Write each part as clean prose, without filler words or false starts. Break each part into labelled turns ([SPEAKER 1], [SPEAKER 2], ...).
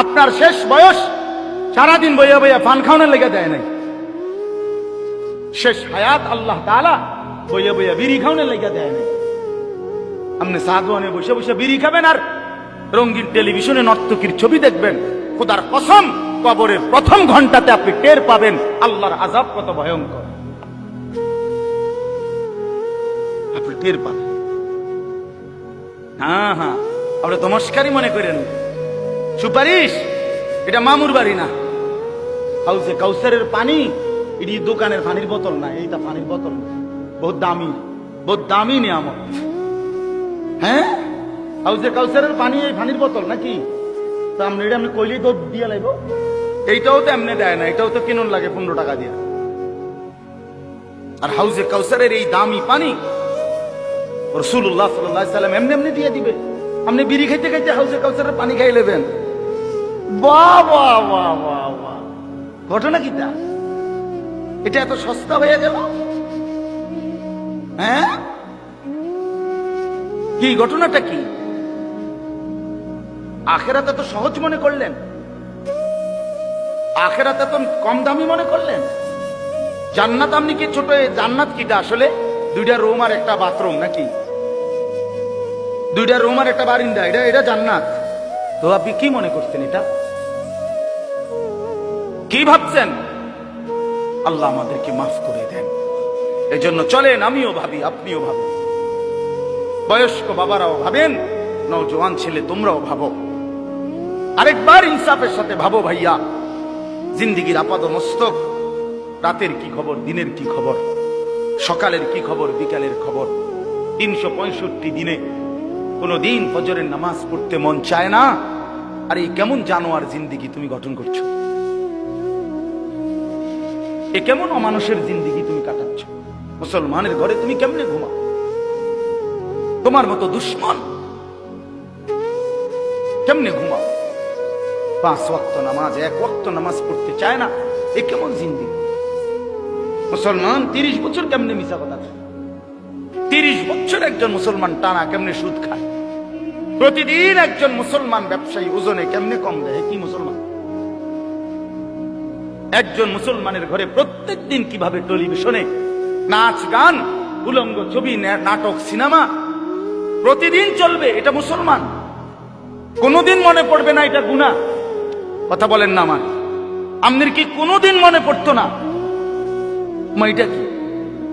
[SPEAKER 1] আপনার শেষ বয়স সারাদিন বইয়া বইয়া পান খাওয়ানোর লেগে দেয় নাই। শেষ হায়াত আল্লাহ তাআলা বইয়া বইয়া বিড়ি খাওয়ানোর লেগে দেয় নাই। আপনি সাগওয়ানে বসে বসে বিড়ি খাবেন আর রঙিন টেলিভিশনে নর্তকীর ছবি দেখবেন। খোদার কসম, কবরের প্রথম ঘন্টাতে আপনি টের পাবেন আল্লাহর আযাব কত ভয়ঙ্কর। আপনি টের পাবেন। হ্যাঁ হ্যাঁ, আপনি তো মস্কারি মনে করেন। সুপারিশ, এটা মামুর বাড়ি না। হাউজে কাউসারের পানি, এটি দোকানের পানির বোতল না। এইটা পানির বোতল না, বহুত দামি নিয়ামত। হ্যাঁ, হাউজে কাউসারের পানি এই পানির বোতল নাকি? তা আপনি এটা আপনি কইলেই দুধ দিয়ে লাগব। এইটাও তো এমনি দেয় না, এটাও তো কিনুন লাগে 15 টাকা দিয়ে। আর হাউজে কাউসারের এই দামি পানি রাসূলুল্লাহ সাল্লাল্লাহু আলাইহি সাল্লাম এমনি এমনি দিয়ে দিবে। আপনি বিড়ি খাইতে খাইতে হাউজে কাউসারের পানি খাই নেবেন। বাহ বাহ বাহ বাহ বাহ, ঘটনা কি তা? এটা এত সস্তা হয়ে গেল? হ্যাঁ, কি ঘটনাটা কি? আখেরাতে তো সহজ মনে করলেন, আখেরাতে তো কম দামি মনে করলেন। জান্নাত আপনি কি ছোট? জান্নাত কিটা আসলে? 2টা রুম আর একটা বাথরুম নাকি? 2টা রুম আর একটা বারিন্দা, এটা জান্নাত। তো আপনি কি মনে করছেন? এটা কি ভাবছেন? আল্লাহ আমাদেরকে মাফ করে দেন। এই জন্য চলেন, আমিও ভাবি, আপনিও ভাবেন, বয়স্ক বাবারাও ভাবেন, নওজোয়ান ছেলে তোমরাও ভাবো। আরেকবার ইনসাফের সাথে ভাবো ভাইয়া, জিন্দিগির আপাদ মস্তক, রাতের কি খবর, দিনের কি খবর, সকালের কি খবর, বিকালের খবর। 365 দিনে কোনো দিন ফজরের নামাজ পড়তে মন চায় না। আর এই কেমন জানোয়ার জিন্দিগি তুমি গঠন করছো? এ কেমন অমানুষের জিন্দিগি তুমি কাটাচ্ছ? মুসলমানের ঘরে তুমি কেমনে ঘুমাও? তোমার মতো দুশ্মন কেমনে ঘুমাও? 5 ওয়াক্ত নামাজ, 1 ওয়াক্ত নামাজ পড়তে চায় না। এ কেমন জিন্দিগি? মুসলমান 30 বছর কেমনে মিশা কথা খায়? 30 বছর একজন মুসলমান টানা কেমনে সুদ খায়? প্রতিদিন একজন মুসলমান ব্যবসায়ী ওজনে কেমনে কম দেয়? কি মুসলমান? একজন মুসলমানের ঘরে প্রত্যেক দিন কিভাবে টেলিভিশনে নাচ গান, উলঙ্গ ছবি, নাটক, সিনেমা প্রতিদিন চলবে? এটা মুসলমান? কোনদিন মনে পড়বে না এটা গুনাহ? কথা বলেন না আমার। আপনার কি কোনদিন মনে পড়তো না এটা কি?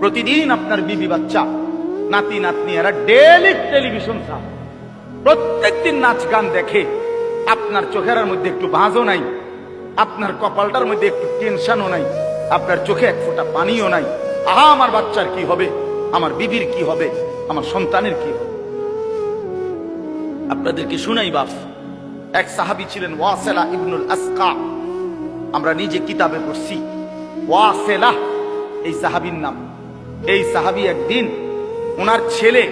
[SPEAKER 1] প্রতিদিন আপনার বিবি বাচ্চা, নাতি নাতনি এরা ডেইলি টেলিভিশন চায়, প্রত্যেকদিন নাচ গান দেখে। আপনার চোখের মধ্যে একটু ভাঁজও নাই, আপনার কপালটার মধ্যে একটু টেনশনও নাই, আপনার চোখে এক ফোঁটা পানিও নাই। আহা, আমার বাচ্চার কি হবে, আমার বিবির কি হবে, আমার সন্তানের কি হবে? আপনাদেরকে শুনাই বাপ। এক সাহাবী ছিলেন ওয়াসিলা ইবনুল আসকা। আমরা নিজে কিতাবে পড়ছি ওয়াসিলা এই সাহাবীর নাম। এই সাহাবী একদিন, ওনার ছেলে,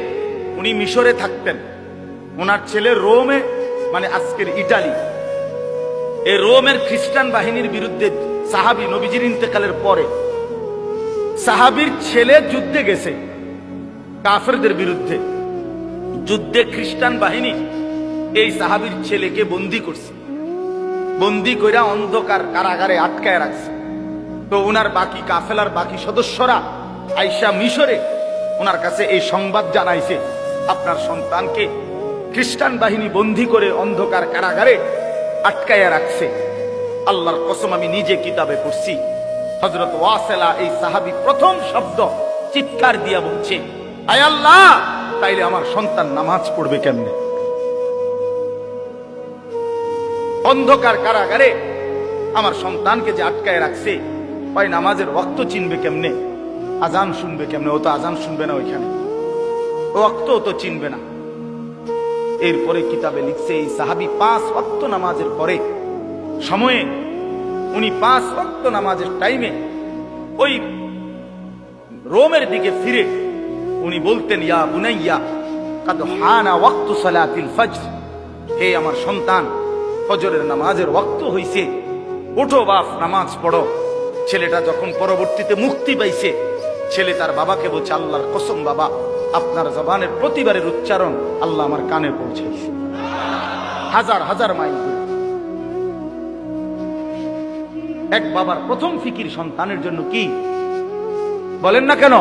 [SPEAKER 1] উনি মিশরে থাকতেন, ওনার ছেলে রোমে, মানে আজকের ইটালি, এই রোমের খ্রিস্টান বাহিনীর বিরুদ্ধে সাহাবী নবীজির ইন্তেকালের পরে সাহাবীর ছেলে যুদ্ধে গেছে কাফেরদের বিরুদ্ধে। যুদ্ধে খ্রিস্টান বাহিনী এই সাহাবীর ছেলেকে বন্দী করছে, বন্দী কইরা অন্ধকার কারাগারে আটকায় রাখছে। তো উনার বাকি কাফেলার বাকি সদস্যরা আইসা মিশরে ওনার কাছে এই সংবাদ জানাইছে, আপনার সন্তানকে খ্রিস্টান বাহিনী বন্দী করে অন্ধকার কারাগারে আটকায়া রাখছে। আল্লাহর কসম, আমি নিজে কিতাবে পড়ছি, হযরত ওয়াসিলা এই সাহাবী প্রথম শব্দ চিৎকার দিয়া বলছে, আয় আল্লাহ, তাইলে আমার সন্তান নামাজ পড়বে কেমনে? অন্ধকার কারাগারে আমার সন্তানকে যে আটকায় রাখছে, ওই নামাজের ওয়াক্ত চিনবে কেমনে, আজান শুনবে কেমনে? ও তো আজান শুনবে না, ওইখানে ওয়াক্ত তো চিনবে না। এরপরে কিতাবে লিখছে, এই সাহাবী 5 ওয়াক্ত নামাজের পরে সময়ে, উনি 5 ওয়াক্ত নামাজের টাইমে ওই রোমের দিকে ফিরে উনি বলতেন, ইয়া বুনাইয়া কাদ হানা ওয়াক্তু সালাতিল ফজর, হে আমার সন্তান, ফজরের নামাজের ওয়াক্ত হইছে, ওঠো বাপ, নামাজ পড়ো। ছেলেটা যখন পরবর্তীতে মুক্তি পাইছে, ছেলে তার বাবাকে বলছে, আল্লাহর কসম বাবা, আপনার জবানের প্রতিবারের উচ্চারণ আল্লাহ আমার কানে পৌঁছেছে, হাজার হাজার মাইল দূরে। এক বাবার প্রথম ফিকির সন্তানের জন্য কি? বলেন না কেন?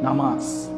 [SPEAKER 1] নামাজ।